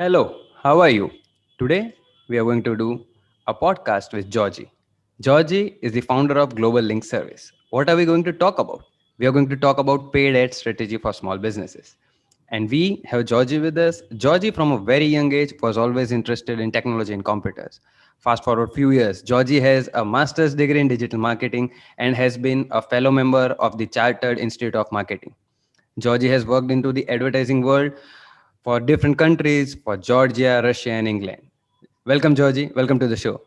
Hello, how are you? Today we are going to do a podcast with Georgie. Georgie is the founder of Global Link Service. What are we going to talk about? We are going to talk about paid ad strategy for small businesses. And we have Georgie with us. Georgie, from a very young age, was always interested in technology and computers. Fast forward few years, Georgie has a master's degree in digital marketing and has been a fellow member of the Chartered Institute of Marketing. Georgie has worked into the advertising world for different countries, for Georgia, Russia, and England. Welcome, Georgie. Welcome to the show.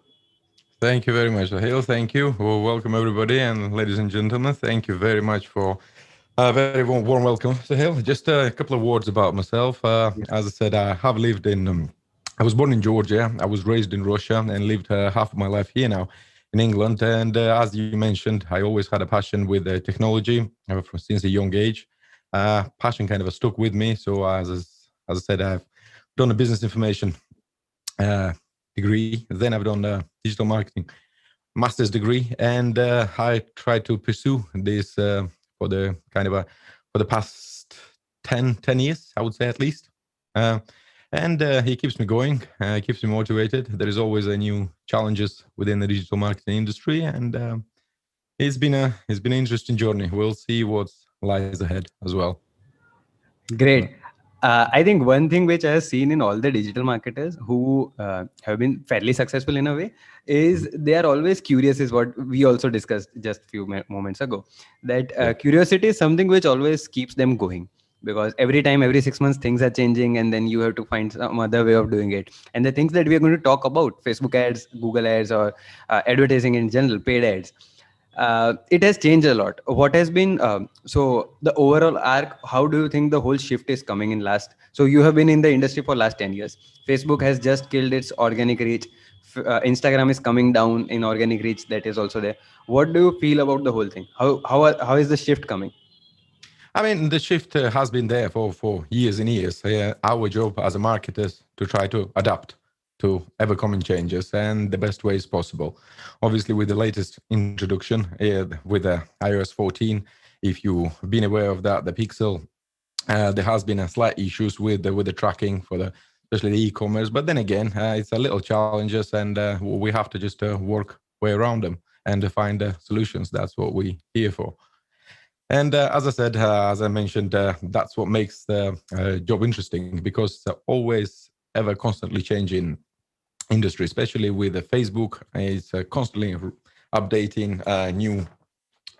Thank you very much, Sahil. Thank you. Well, welcome, everybody. And ladies and gentlemen, thank you very much for a very warm welcome, Sahil. Just a couple of words about myself. Yeah. As I said, I have lived I was born in Georgia. I was raised in Russia and lived half of my life here now in England. And as you mentioned, I always had a passion with technology since a young age. Passion kind of stuck with me. So, as I said, I've done a business information uh, degree. Then I've done digital marketing master's degree, and I tried to pursue this for the kind of for the past 10 years, I would say at least. Uh, and he keeps me going, keeps me motivated. There is always a new challenges within the digital marketing industry, and it's been an interesting journey. We'll see what lies ahead as well. Great. I think one thing which I have seen in all the digital marketers who have been fairly successful in a way is they are always curious, is what we also discussed just few moments ago. That Yeah. curiosity is something which always keeps them going, because every time, every 6 months, things are changing, and then you have to find some other way of doing it. And the things that we are going to talk about, Facebook ads, Google ads, or advertising in general, paid ads, it has changed a lot. What has been so the overall arc? How do you think the whole shift is coming in last? So you have been in the industry for last 10 years. Facebook has just killed its organic reach. Instagram is coming down in organic reach. That is also there. What do you feel about the whole thing? How is the shift coming? I mean, the shift has been there for years and years. Our job as a marketer is to try to adapt to ever coming changes and the best ways possible. Obviously, with the latest introduction with the iOS 14, if you've been aware of that, the Pixel, there has been a slight issues with the tracking for the especially the e-commerce. But then again, it's a little challenges, and we have to just work way around them and to find solutions. That's what we here for. And as I said, as I mentioned, that's what makes the job interesting because it's always ever constantly changing industry, especially with Facebook. It's constantly updating new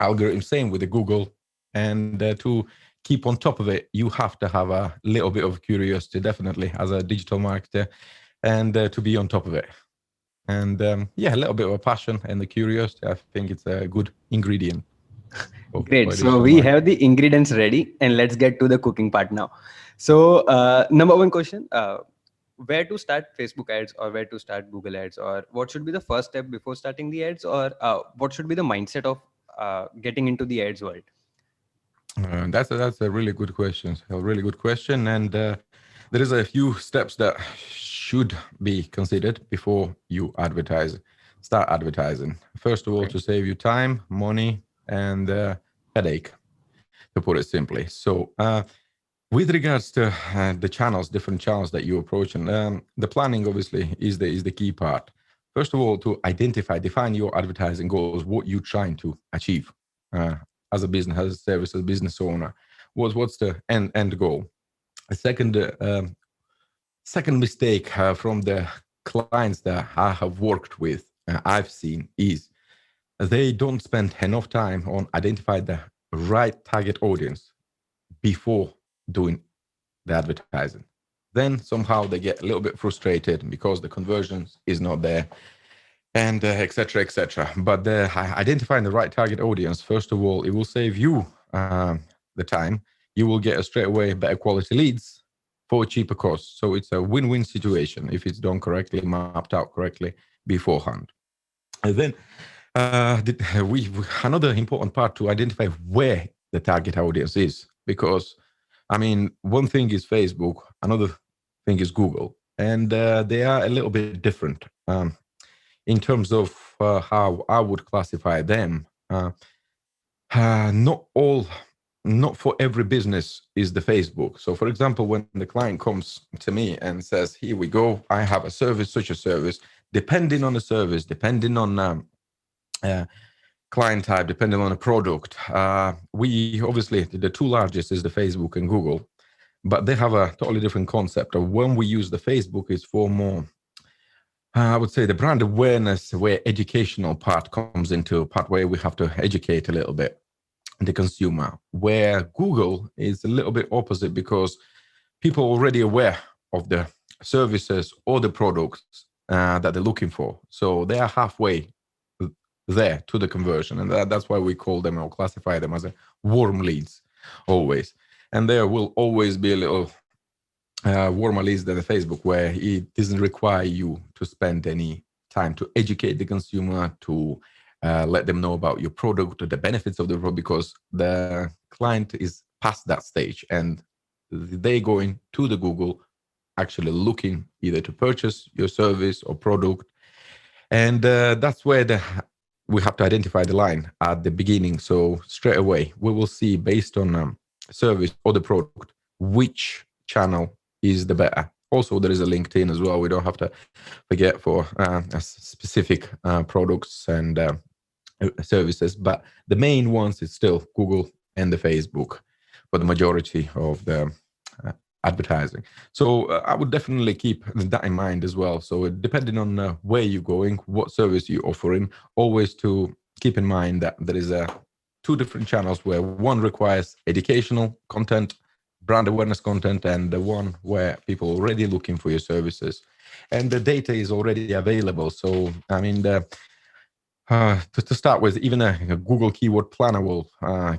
algorithms, same with the Google. And to keep on top of it, you have to have a little bit of curiosity, definitely, as a digital marketer, and to be on top of it. And yeah, a little bit of a passion and the curiosity. I think it's a good ingredient for Great. a So digital we marketer. have the ingredients ready, and let's get to the cooking part now. So, number one question: where to start Facebook ads, or where to start Google ads, or what should be the first step before starting the ads, or what should be the mindset of getting into the ads world? That's a really good question. A really good question, and there is a few steps that should be considered before you advertise. Start advertising. First of all, Okay. to save you time, money, and headache. To put it simply. So, with regards to the channels, different channels that you're approaching, the planning obviously is the key part. First of all, to identify, define your advertising goals, what you're trying to achieve uh, as a business, as a service, as a business owner. What's the end goal? A second mistake from the clients that I have worked with, I've seen is they don't spend enough time on identify the right target audience before doing the advertising. Then somehow they get a little bit frustrated because the conversions is not there, and etc. etc. But identifying the right target audience, first of all, it will save you the time. You will get a straight away better quality leads for a cheaper cost. So it's a win-win situation if it's done correctly, mapped out correctly beforehand. And then another important part to identify where the target audience is, because I mean, one thing is Facebook, another thing is Google, and they are a little bit different in terms of how I would classify them. Not all. not for every business is the Facebook. So, for example, when the client comes to me and says, "Here we go, I have a service, such a service," depending on the service, depending on uh, client type, depending on the product, we obviously the two largest is the Facebook and Google, but they have a totally different concept. Of when we use the Facebook, is for more I would say the brand awareness, where educational part comes into part where we have to educate a little bit the consumer. Where Google is a little bit opposite because people are already aware of the services or the products that they're looking for. So they are halfway there to the conversion. And that's why we call them or classify them as a warm leads always. And there will always be a little warmer leads than the Facebook, where it doesn't require you to spend any time to educate the consumer, to let them know about your product or the benefits of the product, because the client is past that stage and they going to the Google, actually looking either to purchase your service or product. And that's where we have to identify the line at the beginning. So straight away, we will see based on service or the product, which channel is the better. Also, there is a LinkedIn as well. We don't have to forget for specific products and services, but the main ones is still Google and the Facebook for the majority of the advertising. So I would definitely keep that in mind as well. So depending on where you're going, what service you're offering, always to keep in mind that there is two different channels, where one requires educational content, brand awareness content, and the one where people are already looking for your services. And the data is already available. So, I mean, to start with, even a Google Keyword Planner will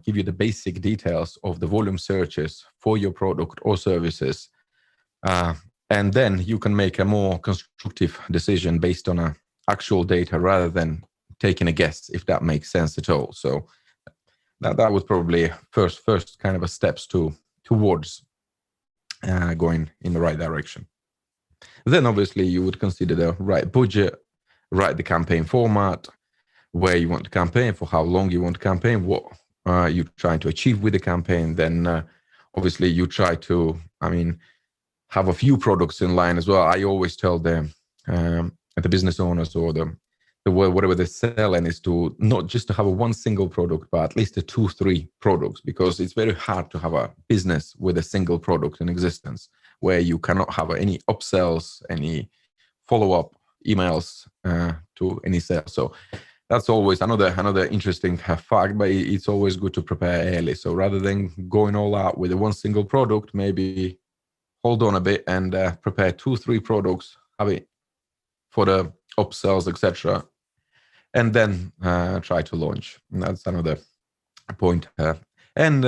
give you the basic details of the volume searches for your product or services. And then you can make a more constructive decision based on actual data rather than taking a guess, if that makes sense at all. So that was probably first kind of a steps towards going in the right direction. Then obviously you would consider the right budget, right the campaign format, where you want to campaign, for how long you want to campaign, what you're trying to achieve with the campaign. Then obviously you try to, have a few products in line as well. I always tell them, the business owners or the whatever they're selling, is to not just to have a one single product, but at least a 2-3 products, because it's very hard to have a business with a single product in existence, where you cannot have any upsells, any follow-up emails to any sales. So that's always another interesting fact, but it's always good to prepare early. So rather than going all out with a one single product, maybe hold on a bit and prepare 2-3 products, have it for the upsells, etc., and then try to launch. And that's another point. And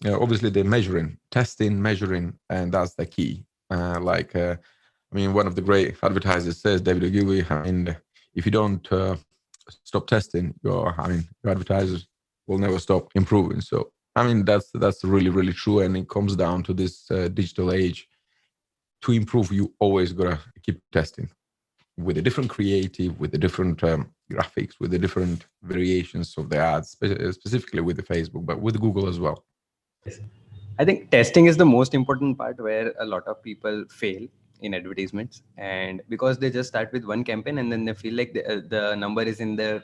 obviously the testing, measuring, and that's the key. One of the great advertisers says, David Ogilvy, if you don't stop testing, your advertisers will never stop improving. So that's really, really true, and it comes down to this digital age. To improve, you always gotta keep testing with a different creative, with the different graphics, with the different variations of the ads, specifically with the Facebook, but with Google as well. Yes. I think testing is the most important part, where a lot of people fail in advertisements, and because they just start with one campaign and then they feel like the number is in the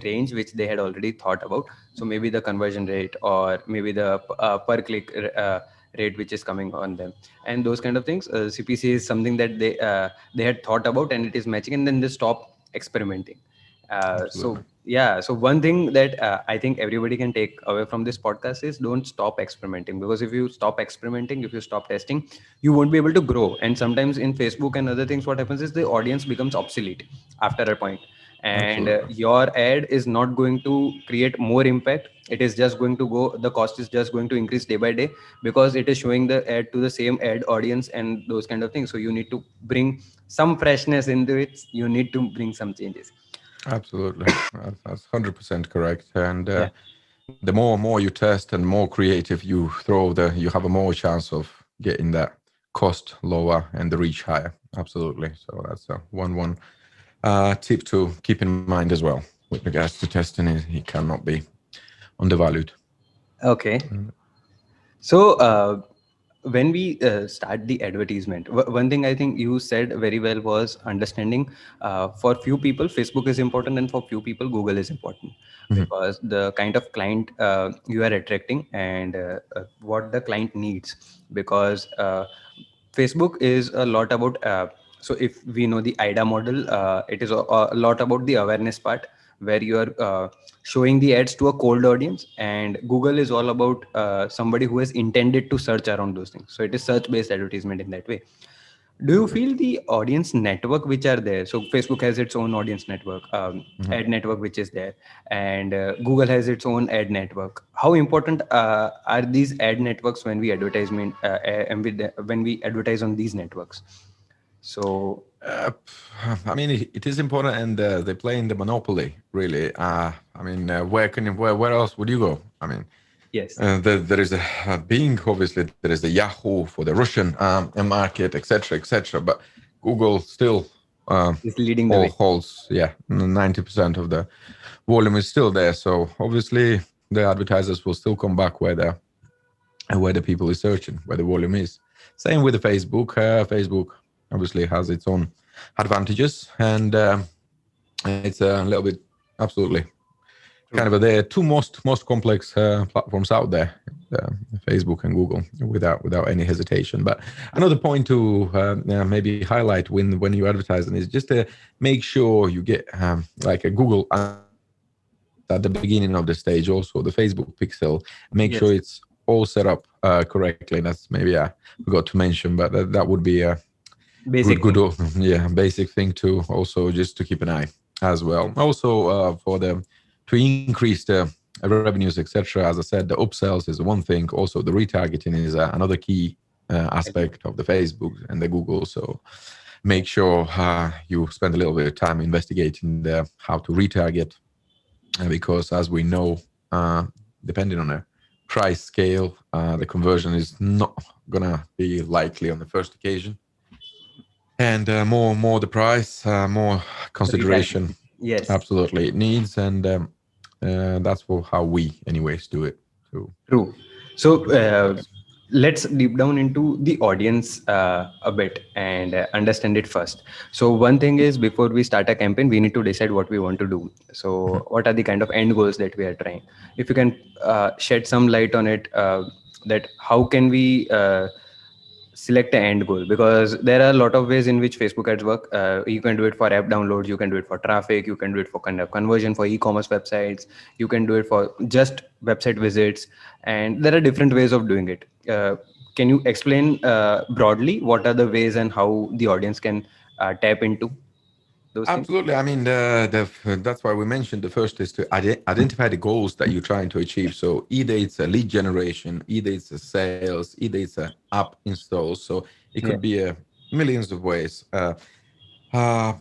range which they had already thought about. So maybe the conversion rate, or maybe the per click rate which is coming on them, and those kind of things. CPC is something that they had thought about and it is matching, and then they stop experimenting. So Absolutely. yeah, so one thing that I think everybody can take away from this podcast is, don't stop experimenting, because if you stop experimenting, if you stop testing, you won't be able to grow. And sometimes in Facebook and other things, what happens is the audience becomes obsolete after a point, and Absolutely. your ad is not going to create more impact. It is just going to go, the cost is just going to increase day by day, because it is showing the ad to the same ad audience and those kind of things. So you need to bring some freshness into it, you need to bring some changes. Absolutely. That's 100% correct. And Yeah. the more you test and more creative you throw, you have a more chance of getting that cost lower and the reach higher. Absolutely. So that's one tip to keep in mind as well with regards to testing. It cannot be undervalued. Okay. Mm. So, when we start the advertisement, one thing I think you said very well was understanding, for few people, Facebook is important, and for few people, Google is important, Mhm. because the kind of client you are attracting, and what the client needs. Because Facebook is a lot about, so if we know the IDA model, it is a lot about the awareness part, where you are showing the ads to a cold audience, and Google is all about somebody who has intended to search around those things. So it is search based advertisement in that way. Do you feel the audience network which are there? So Facebook has its own audience network, Mhm. ad network which is there, and Google has its own ad network. How important are these ad networks when we advertisement and when we advertise on these networks? So I mean, it is important, and they play in the monopoly. Really, I mean, where else would you go? I mean, yes, there is a Bing, obviously. There is a Yahoo for the Russian market, etc., etc. But Google still is leading the way. holds, yeah, 90% of the volume is still there. So obviously, the advertisers will still come back where the people is searching, where the volume is. Same with the Facebook. Facebook obviously has its own advantages, and it's a little bit absolutely kind True. of the two most complex platforms out there, uh, Facebook and Google, without any hesitation. But another point to maybe highlight when you're advertising is just to make sure you get like a Google Analytics at the beginning of the stage, also the Facebook pixel. Make sure it's Yes, all set up correctly. That's maybe I forgot to mention, but that would be a basic good thing. yeah, basic thing to also just to keep an eye as well. True. Also for the to increase the revenues, etc. As I said, the upsells is one thing. Also, the retargeting is another key aspect of the Facebook and the Google. So make sure you spend a little bit of time investigating how to retarget, because as we know, depending on a price scale, the conversion is not gonna be likely on the first occasion. And more the price, more consideration, Retargeting. Yes. absolutely it needs, and that's how we anyways do it to True. So improve the price. let's deep down into the audience a bit and understand it first. So one thing is, before we start a campaign, we need to decide what we want to do. Mhm. So what are the kind of end goals that we are trying? If you can shed some light on it, that how can we select an end goal, because there are a lot of ways in which Facebook ads work. You can do it for app downloads, you can do it for traffic, you can do it for kind of conversion for e-commerce websites, you can do it for just website visits, and there are different ways of doing it. Can you explain broadly what are the ways and how the audience can tap into those things? Absolutely. I mean, that's why we mentioned the first is to identify the goals that you're trying to achieve. So either it's a lead generation, either it's a sales, either it's a app install. So it Yeah. could be millions of ways. Uh,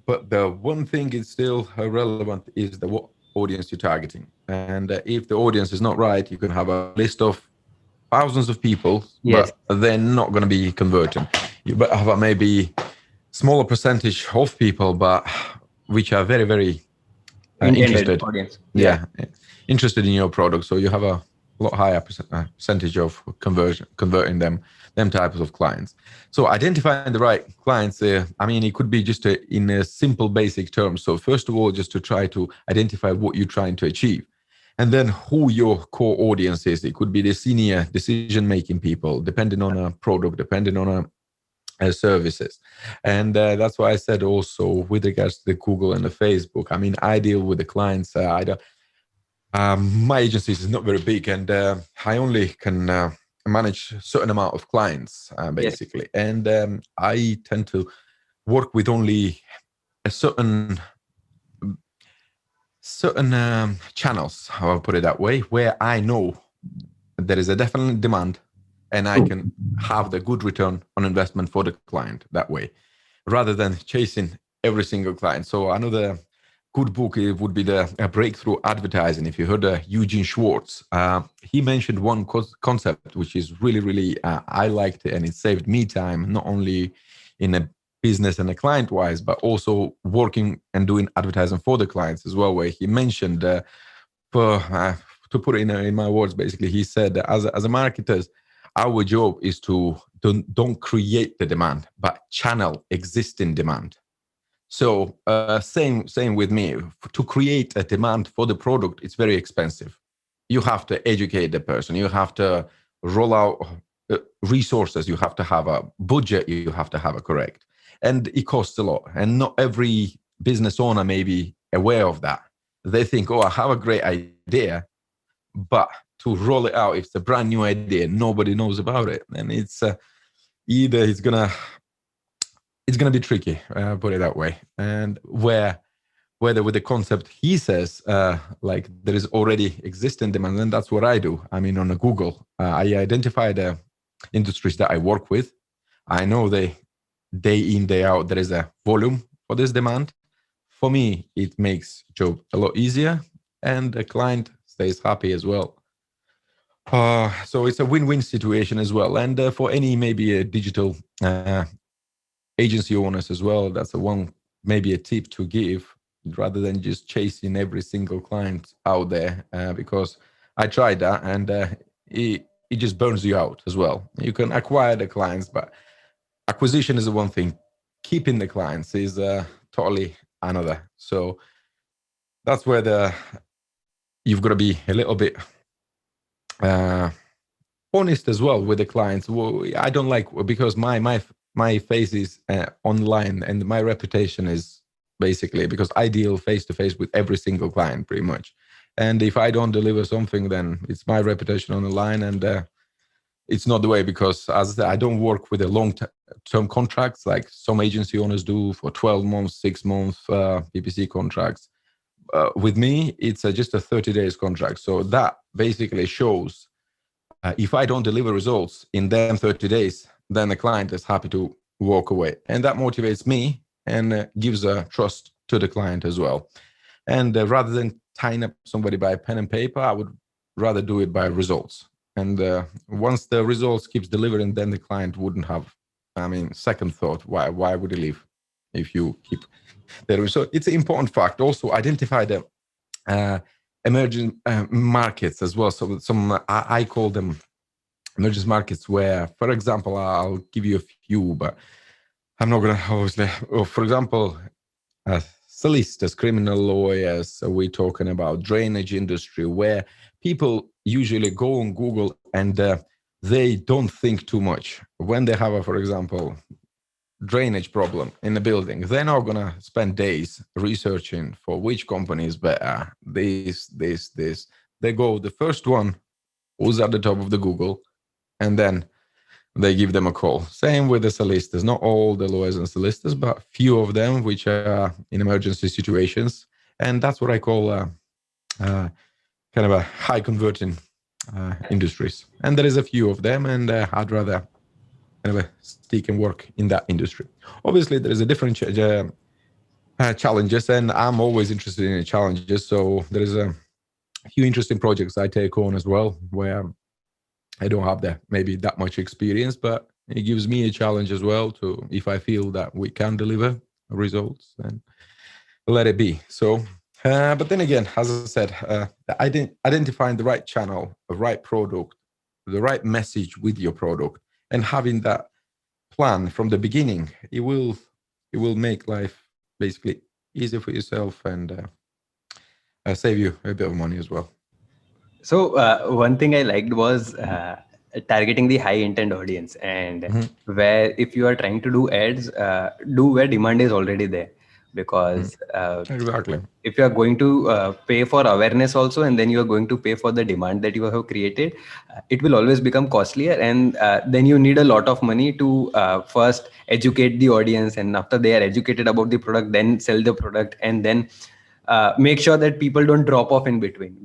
but the one thing is still relevant is the what audience you're targeting. And if the audience is not right, you can have a list of thousands of people, Yes. but they're not going to be converting. You but have a maybe smaller percentage of people, but which are very, very Intended interested. audience. Yeah. Yeah, interested in your product. So you have a lot higher percentage of converting them types of clients. So identifying the right clients, I mean, it could be just in a simple basic terms. So first of all, just to try to identify what you're trying to achieve, and then who your core audience is. It could be the senior decision making people, depending on a product, depending on services. And that's why I said also with regards to the Google and the Facebook, I mean, I deal with the clients. I don't, my agency is not very big, and I only can manage a certain amount of clients, Yes. basically. And I tend to work with only a certain channels, how I put it that way, where I know there is a definite demand, and I True. can have the good return on investment for the client that way, rather than chasing every single client. So another good book would be the Breakthrough Advertising. If you heard Eugene Schwartz, he mentioned one concept which is really I liked it, and it saved me time, not only in a business and a client wise, but also working and doing advertising for the clients as well. Where he mentioned for to put it in my words, basically, he said that as a marketers, our job is to don't create the demand, but channel existing demand. So same with me. To create a demand for the product, it's very expensive. You have to educate the person. You have to roll out resources. You have to have a budget. You have to have a correct, and it costs a lot. And not every business owner may be aware of that. They think, oh, I have a great idea, but to roll it out, it's a brand new idea. Nobody knows about it, and it's either it's gonna be tricky, put it that way. And whether with the concept he says, like there is already existing demand, and that's what I do. I mean, on a Google, I identify the industries that I work with. I know they day in day out there is a volume for this demand. For me, it makes job a lot easier, and the client stays happy as well. So it's a win-win situation as well. And for any maybe a digital agency owners as well, that's a one maybe a tip to give, rather than just chasing every single client out there, because I tried that, and it just burns you out as well. You can acquire the clients, but acquisition is the one thing. Keeping the clients is totally another. So that's where you've got to be a little bit uh, honest as well with the clients. Well, I don't like, because my face is online, and my reputation is basically because I deal face to face with every single client pretty much. And if I don't deliver something, then it's my reputation on the line, and it's not the way, because as I said, I don't work with the long-term contracts like some agency owners do for 12 months, 6 months PPC contracts. With me, it's just a 30 days contract. So that basically shows if I don't deliver results in them 30 days, then the client is happy to walk away. And that motivates me and gives a trust to the client as well. And rather than tying up somebody by pen and paper, I would rather do it by results. And once the results keeps delivering, then the client wouldn't have, I mean, second thought, why would he leave if you keep there? So it's an important fact. Also, identify the emerging markets as well. So some I call them emerging markets where, for example, I'll give you a few, but I'm not going to obviously. For example, solicitors, criminal lawyers. We're talking about drainage industry, where people usually go on Google and they don't think too much when they have for example, drainage problem in the building. They're not gonna spend days researching for which company is better. This. They go the first one who's at the top of the Google, and then they give them a call. Same with the solicitors. Not all the lawyers and solicitors, but few of them which are in emergency situations. And that's what I call kind of a high converting industries. And there is a few of them, and I'd rather kind of stick and work in that industry. Obviously, there is a different challenges, and I'm always interested in challenges. So there is a few interesting projects I take on as well, where I don't have maybe that much experience, but it gives me a challenge as well to, if I feel that we can deliver results, then let it be. So, but then again, as I said, identifying the right channel, the right product, the right message with your product, and having that plan from the beginning, it will make life basically easier for yourself, and save you a bit of money as well. So one thing I liked was targeting the high intent audience, and where if you are trying to do ads, do where demand is already there, because Exactly. if you are going to pay for awareness also, and then you are going to pay for the demand that you have created, it will always become costlier, and then you need a lot of money to first educate the audience, and after they are educated about the product, then sell the product, and then make sure that people don't drop off in between,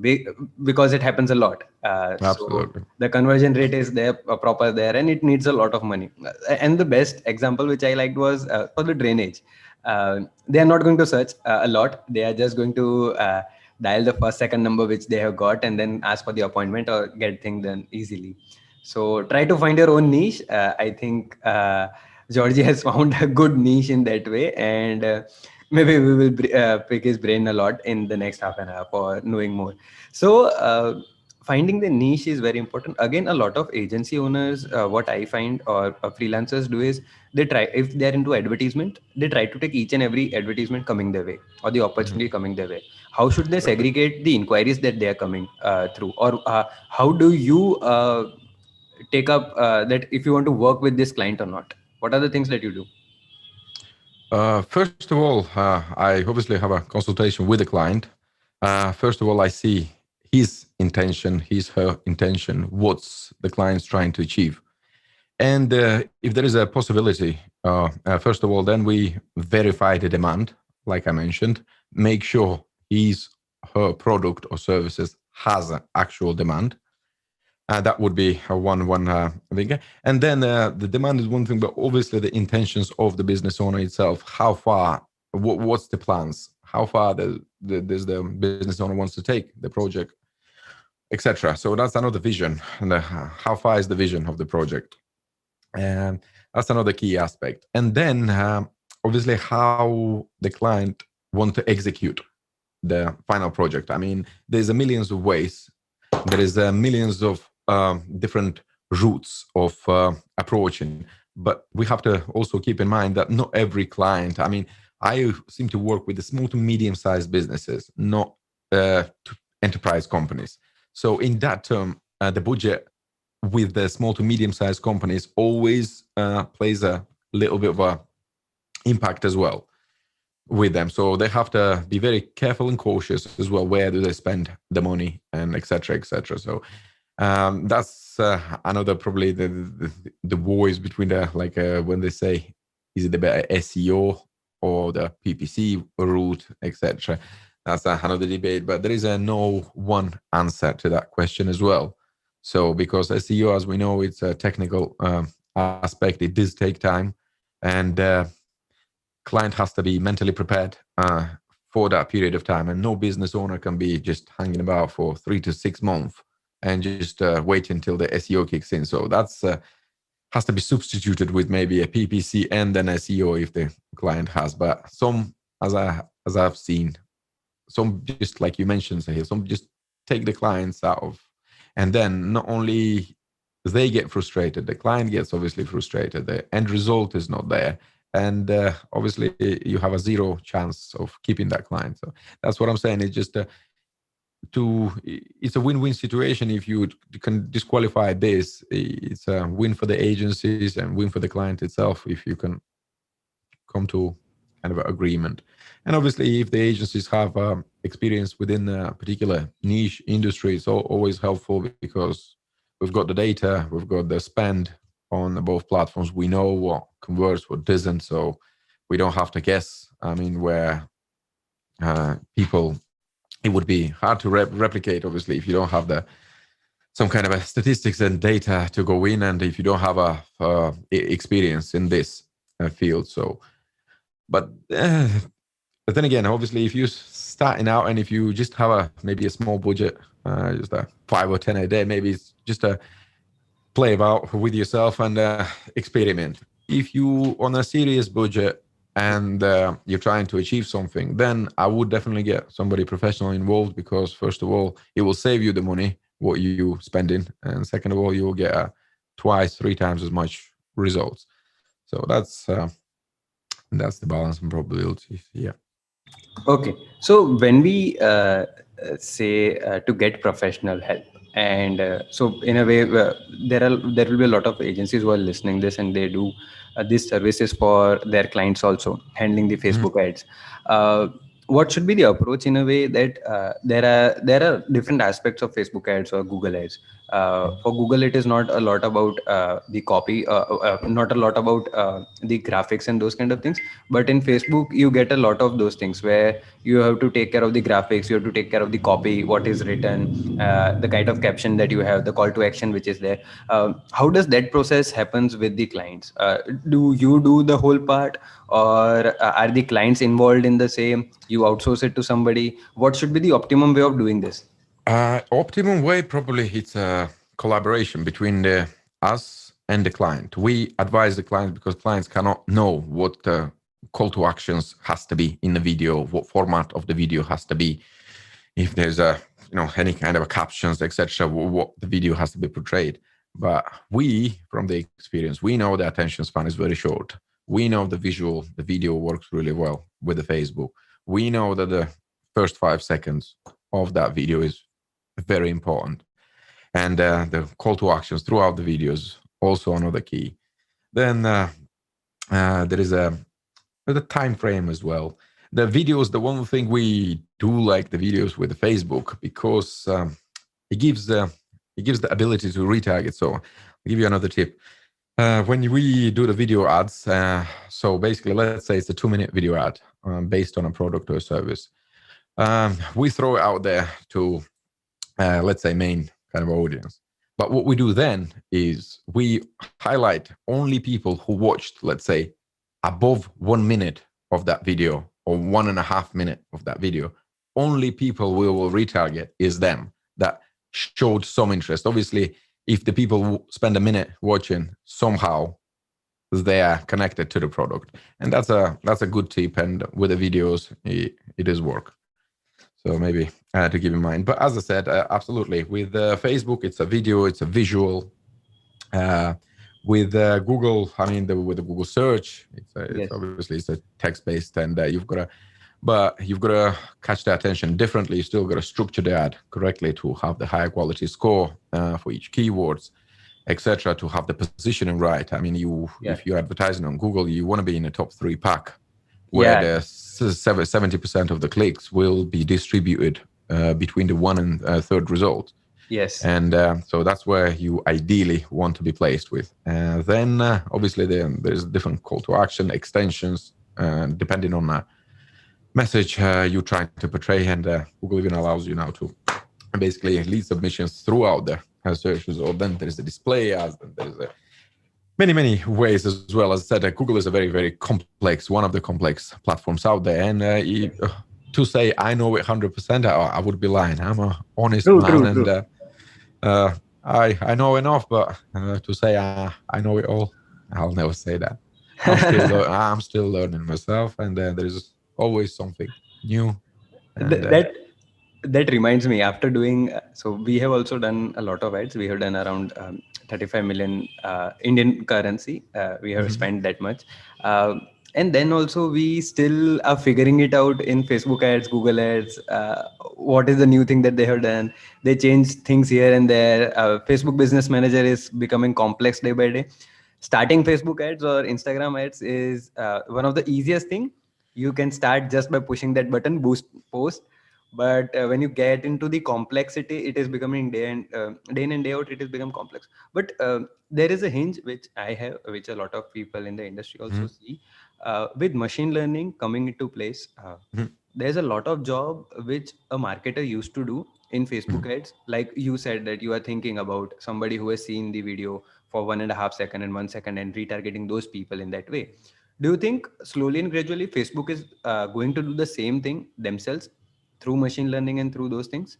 because it happens a lot. So Absolutely. the conversion rate is there, proper there, and it needs a lot of money. And the best example which I liked was for the drainage. They are not going to search a lot. They are just going to dial the first second number which they have got, and then ask for the appointment or get things done easily. So try to find your own niche. I think Georgie has found a good niche in that way, and maybe we will pick his brain a lot in the next half an hour for knowing more. So finding the niche is very important. Again, a lot of agency owners, what I find, or freelancers do is they try, if they're into advertisement, they try to take each and every advertisement coming their way or the opportunity coming their way. How should they segregate the inquiries that they are coming through, or how do you take up that if you want to work with this client or not? What are the things that you do? First of all, I obviously have a consultation with the client. First of all, I see his intention, his, her intention, what's the client's trying to achieve. And if there is a possibility, first of all, then we verify the demand, like I mentioned, make sure his, her product or services has an actual demand. That would be one thing. And then the demand is one thing, but obviously the intentions of the business owner itself. How far? What's the plans? How far does the business owner wants to take the project, etc. So that's another vision, and how far is the vision of the project? And that's another key aspect. And then obviously how the client want to execute the final project. I mean, there's a millions of ways. There is millions of different routes of approaching, but we have to also keep in mind that not every client. I mean, I seem to work with the small to medium-sized businesses, not enterprise companies. So in that term, the budget with the small to medium-sized companies always plays a little bit of a impact as well with them. So they have to be very careful and cautious as well. Where do they spend the money, and etc. etc. So that's another probably the voice between the, like when they say, is it the better SEO or the PPC route, etc. That's another debate, but there is no one answer to that question as well. So because SEO, as we know, it's a technical aspect. It does take time, and client has to be mentally prepared for that period of time. And no business owner can be just hanging about for 3 to 6 months and just wait until the SEO kicks in. So that's has to be substituted with maybe a PPC and an SEO if the client has. But some, as I've seen, some just like you mentioned, Sahil, some just take the clients out of, and then not only they get frustrated, the client gets obviously frustrated. The end result is not there, and obviously you have a zero chance of keeping that client. So that's what I'm saying. It's just it's a win-win situation. If you can disqualify this, it's a win for the agencies and win for the client itself if you can come to kind of an agreement. And obviously if the agencies have experience within a particular niche industry, it's always helpful because we've got the data, we've got the spend on both platforms. We know what converts, what doesn't, so we don't have to guess. I mean, where people, it would be hard to replicate, obviously, if you don't have the some kind of a statistics and data to go in, and if you don't have a experience in this field. So, but then again, obviously, if you're starting out and if you just have maybe a small budget, just a 5 or 10 a day, maybe it's just a play about with yourself and experiment. If you on a serious budget and you're trying to achieve something, then I would definitely get somebody professional involved, because first of all, it will save you the money what you spending, and second of all, you will get twice, 3 times as much results. So that's the balance and probabilities. Yeah. Okay, so when we say to get professional help, and so in a way, there will be a lot of agencies who are listening this, and they do these services for their clients also, handling the Facebook ads. What should be the approach in a way that there are different aspects of Facebook ads or Google ads. For Google, it is not a lot about the copy, not a lot about the graphics and those kind of things. But in Facebook, you get a lot of those things where you have to take care of the graphics, you have to take care of the copy, what is written, the kind of caption that you have, the call to action which is there. How does that process happens with the clients? Do you do the whole part, or are the clients involved in the same? You outsource it to somebody? What should be the optimum way of doing this? Optimum way, probably it's a collaboration between us and the client. We advise the client because clients cannot know what the call to actions has to be in the video, what format of the video has to be. If there's a any kind of captions, etc. What the video has to be portrayed. But we, from the experience, we know the attention span is very short. We know the video works really well with the Facebook. We know that the first 5 seconds of that video is very important, and the call to actions throughout the videos also another key. Then there is the time frame as well. The videos, the one thing we do like the videos with the Facebook, because it gives it gives the ability to retarget. So I'll give you another tip. When we do the video ads, so basically, let's say it's a 2-minute video ad based on a product or a service. We throw it out there to, let's say, main kind of audience. But what we do then is we highlight only people who watched, let's say, above 1 minute of that video or 1.5 minute of that video. Only people we will retarget is them that showed some interest. Obviously, if the people spend a minute watching, somehow they are connected to the product, and that's a good tip. And with the videos, it is work. So maybe to keep in mind. But as I said, absolutely with Facebook, it's a video, it's a visual. Uh, with Google, I mean, with the Google search, it's Yes. obviously it's a text based, and you've got to catch the attention differently. You still got to structure the ad correctly to have the higher quality score for each keywords, etc. To have the positioning right. I mean, Yeah. if you're advertising on Google, you want to be in the top 3 pack, where Yeah. the 70% of the clicks will be distributed between the one and third result. Yes. And so that's where you ideally want to be placed with. Then obviously there's different call to action extensions depending on the message you're trying to portray. And Google even allows you now to basically lead submissions throughout the search result. Then there's the display ads, and there's many ways as well. As I said, Google is a very complex, one of the complex platforms out there. And to say I know it 100%, I would be lying. I'm a honest True. man, True. and True. I know enough. But to say I know it all, I'll never say that. I'm still learning myself, and there's always something new. And That that reminds me, after doing so we have also done a lot of ads. We have done around 35 million Indian currency. We have mhm. spent that much. And then also we still are figuring it out in Facebook ads, Google ads. What is the new thing that they have done? They change things here and there. Facebook business manager is becoming complex day by day. Starting Facebook ads or Instagram ads is one of the easiest thing. You can start just by pushing that button, boost post. But when you get into the complexity, it is becoming day in and day out, it has become complex. But there is a hinge which I have, which a lot of people in the industry also Mhm. see, with machine learning coming into place. Mhm. There's a lot of job which a marketer used to do in Facebook Mhm. ads. Like you said that you are thinking about somebody who has seen the video for 1.5 second and 1 second and retargeting those people in that way. Do you think slowly and gradually Facebook is going to do the same thing themselves through machine learning and through those things?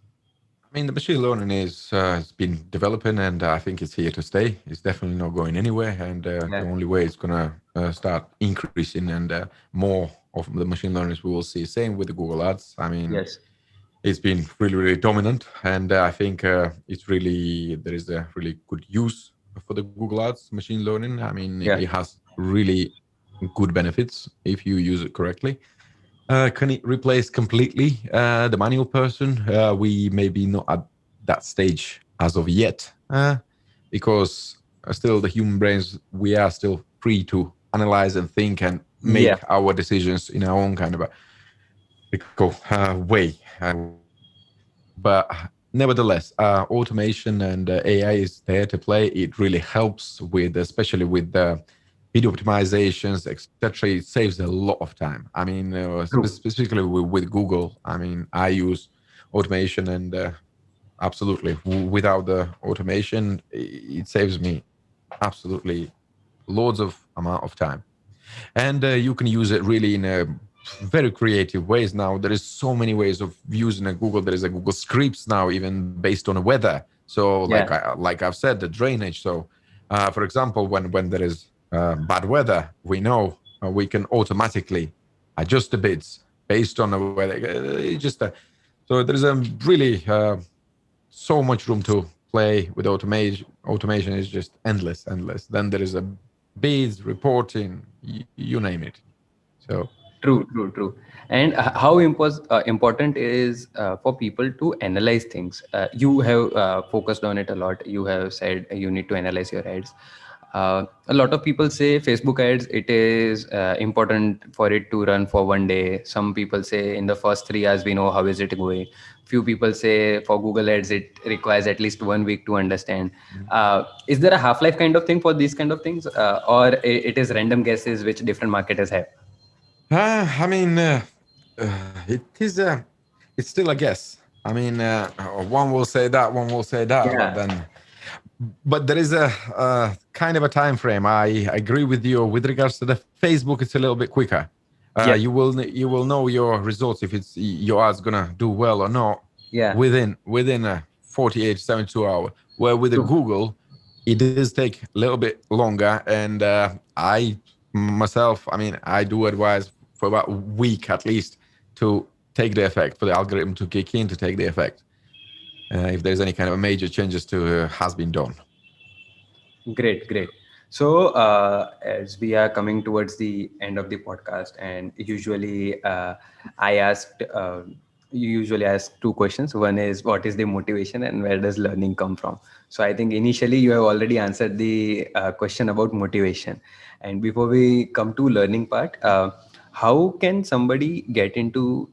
I mean, the machine learning is has been developing, and I think it's here to stay. It's definitely not going anywhere, and the Yeah. only way it's gonna start increasing, and more of the machine learners we will see. Same with the Google Ads. I mean, Yes. it's been really dominant, and I think it's really there is a really good use for the Google Ads machine learning. I mean, it Yeah. has really good benefits if you use it correctly. Can it replace completely the manual person? We may be not at that stage as of yet, because still the human brains, we are still free to analyze and think and Yeah. make our decisions in our own kind of a critical way, I would say. But nevertheless, automation and AI is there to play. It really helps with, especially with the video optimizations, etc. It saves a lot of time. I mean, True. specifically with Google. I mean, I use automation, and absolutely, without the automation, it saves me absolutely loads of amount of time. And you can use it really in a very creative ways now. There is so many ways of using a Google. There is a Google Scripts now, even based on the weather. So Yeah. like I've said, the drainage. So for example, when there is bad weather, we know we can automatically adjust the bids based on the weather. It's just So there is a really so much room to play with automation. Automation is just endless, endless. Then there is a bids, reporting, you name it. So True, true, true. And how important is for people to analyze things. You have focused on it a lot. You have said you need to analyze your ads. A lot of people say Facebook ads, it is important for it to run for one day. Some people say in the first 3 hours we know how is it going. Few people say for Google ads it requires at least 1 week to understand. Is there a half life kind of thing for these kind of things, or it is random guesses which different marketers have? I mean, it is it's still a guess. I mean, one will say that, one will say that, but Yeah. then but there is a kind of a time frame. I agree with you with regards to the Facebook. It's a little bit quicker. Yes. You will know your results if it's your ads gonna do well or not Yeah. within a 48 72 hour. Where with the True. Google, it does take a little bit longer. And I myself, I mean, I do advise for about a week at least to take the effect for the algorithm to kick in to take the effect. If there's any kind of major changes to has been done. Great, great. So, as we are coming towards the end of the podcast, and usually I asked, you usually ask two questions. One is, what is the motivation, and where does learning come from? So, I think initially you have already answered the question about motivation. And before we come to learning part, how can somebody get into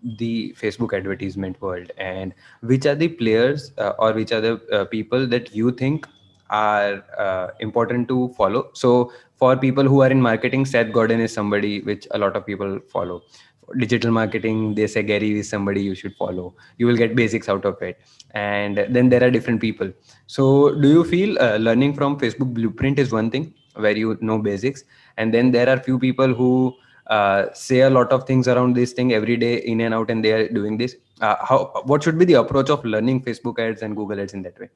the Facebook advertisement world, and which are the players or which are the people that you think are important to follow? So for people who are in marketing, Seth Godin is somebody which a lot of people follow. For digital marketing, they say Gary is somebody you should follow. You will get basics out of it. And then there are different people. So do you feel learning from Facebook blueprint is one thing where you know basics, and then there are few people who say a lot of things around this thing every day in and out, and they are doing this. How, what should be the approach of learning Facebook ads and Google ads in that way?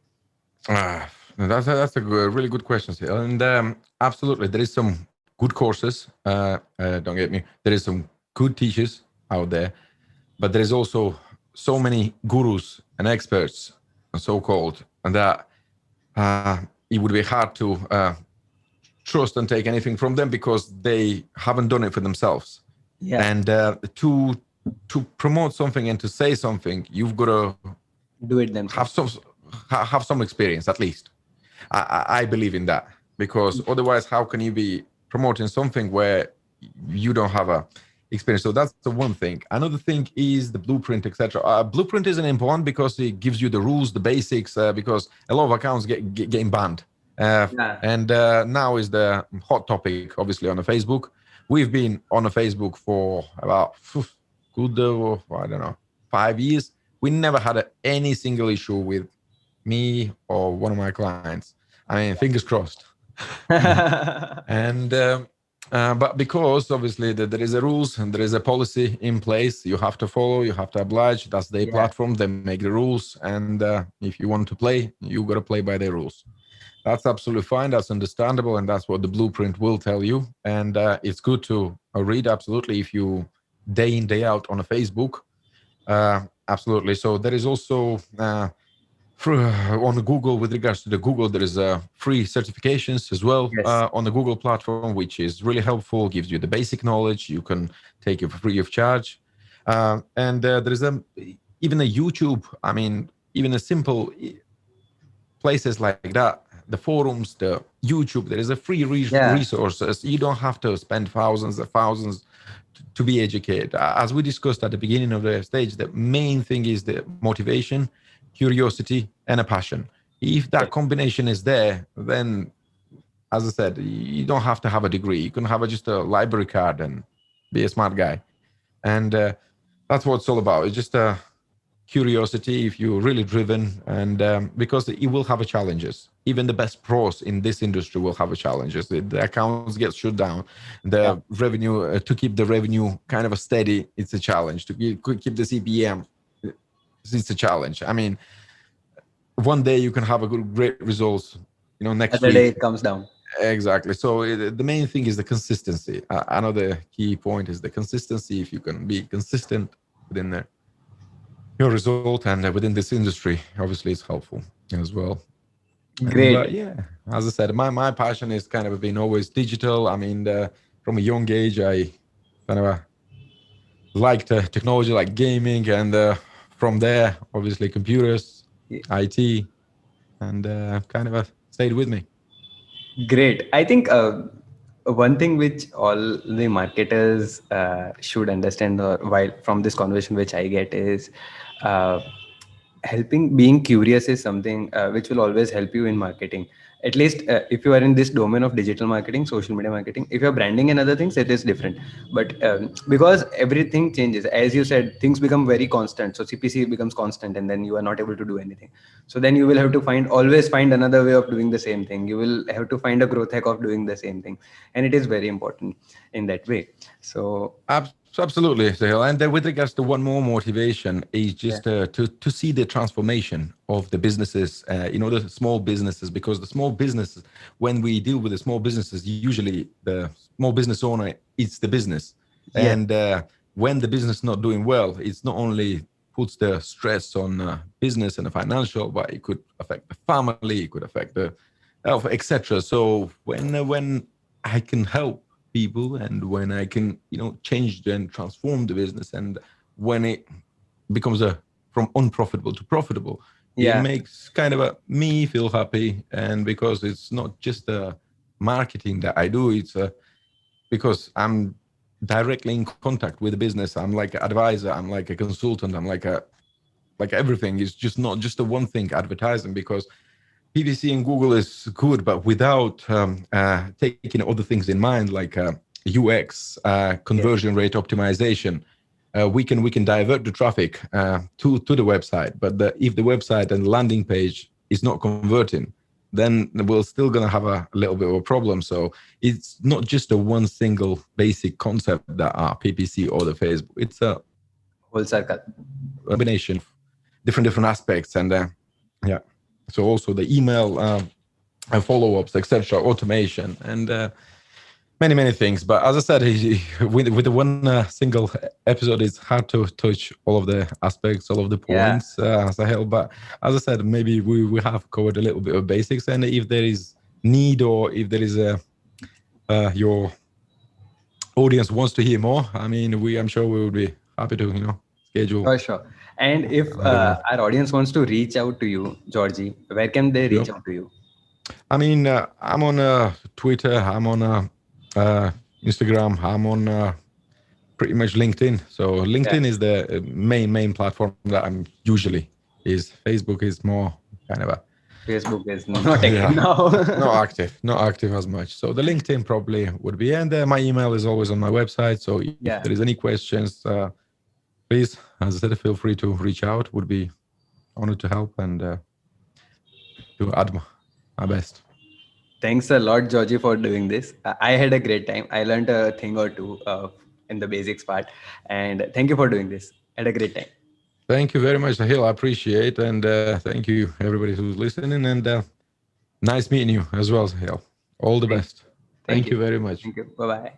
That's a really good question, Sil. And absolutely, there is some good courses. Don't get me. There is some good teachers out there, but there is also so many gurus and experts, so called, and that it would be hard to trust and take anything from them because they haven't done it for themselves. Yeah. And to promote something and to say something, you've got to Do it have themselves. have some experience at least. I believe in that because otherwise, how can you be promoting something where you don't have a experience? So that's the one thing. Another thing is the blueprint, etc. Blueprint isn't important because it gives you the rules, the basics. Because a lot of accounts getting banned, Yeah. and now is the hot topic, obviously on the Facebook. We've been on the Facebook for about good, I don't know, 5 years. We never had any single issue with me or one of my clients. I mean, fingers crossed. And but because obviously there is a rules and there is a policy in place, you have to follow, you have to oblige. That's their Yeah. platform. They make the rules, and if you want to play, you got to play by their rules. That's absolutely fine. That's understandable, and that's what the blueprint will tell you. And it's good to read absolutely if you day in day out on a Facebook. Absolutely. So there is also on Google, with regards to the Google, there is free certifications as well Yes. on the Google platform, which is really helpful. Gives you the basic knowledge. You can take it for free of charge. And there is even a YouTube. I mean, even a simple places like that, the forums, the YouTube. There is a free Yeah. resources. You don't have to spend thousands and thousands to be educated. As we discussed at the beginning of the stage, the main thing is the motivation, curiosity, and a passion. If that Yes. combination is there, then, as I said, you don't have to have a degree. You can have just a library card and be a smart guy. And that's what it's all about. It's just a curiosity if you're really driven, and because it will have a challenges. Even the best pros in this industry will have a challenges. The accounts get shut down, the Yeah. revenue to keep the revenue kind of a steady, it's a challenge. To keep the CPM, it's a challenge. I mean, one day you can have a good great results, next Other day week. it comes down. Exactly. So the main thing is the consistency. Another key point is the consistency. If you can be consistent within there. your result, and within this industry, obviously, it's helpful as well. And but Great. yeah, as I said, my passion is kind of been always digital. I mean, from a young age, I kind of liked technology, like gaming, and from there, obviously, computers, IT, and kind of stayed with me. Great. I think one thing which all the marketers should understand, or while from this conversation which I get, is uh, helping being curious is something which will always help you in marketing. At least if you are in this domain of digital marketing, social media marketing. If you're branding and other things, it is different. But because everything changes, as you said, things become very constant. So CPC becomes constant, and then you are not able to do anything. So then you will have to always find another way of doing the same thing. You will have to find a growth hack of doing the same thing, and it is very important in that way. So Absolutely, Sahil. And with regards to one more motivation is yeah, just to see the transformation of the businesses, the small businesses, because the small businesses, when we deal with the small businesses, usually the small business owner is the business. yes, And when the business not doing well, it's not only puts the stress on business and the financial, but it could affect the family, it could affect the health, etc. So when I can help people, and when I can change and transform the business, and when it becomes a from unprofitable to profitable, it yeah, makes kind of a me feel happy. And because it's not just a marketing that I do, it's because I'm directly in contact with the business. I'm like an advisor, I'm like a consultant, I'm like everything is just not just the one thing advertising, because PPC and Google is good, but without taking other things in mind, like UX, yes, conversion rate optimization, we can divert the traffic to the website. But if the website and landing page is not converting, then we're still gonna have a little bit of a problem. So it's not just a one single basic concept that are PPC or the Facebook. It's a whole circle. combination of different aspects, and yeah. So also the email follow-ups, etc., automation, and many things. But as I said, with the one single episode, it's hard to touch all of the aspects, all of the Yeah. points as a whole. But as I said, maybe we have covered a little bit of basics, and if there is need, or if there is a your audience wants to hear more, I mean, I'm sure we would be happy to schedule Sure, sure. And if another one. our audience wants to reach out to you, Georgie, where can they Sure. reach out to you? I mean, I'm on Twitter, I'm on Instagram, I'm on pretty much LinkedIn. So Yeah, LinkedIn is the main platform that I'm usually is. Facebook is more kind of a Facebook is not active yeah, now. not active as much. So the LinkedIn probably would be, and my email is always on my website. So if there Yeah, is any questions, please, as I said, feel free to reach out. Would be honored to help and to add my best. thanks a lot, Georgie, for doing this. I had a great time. I learned a thing or two in the basics part, and thank you for doing this. Had a great time. Thank you very much, Sahil. I appreciate, and thank you everybody who's listening, and nice meeting you as well, Sahil. All the Thank, best. thank Thank you, you very much. thank you. Bye bye.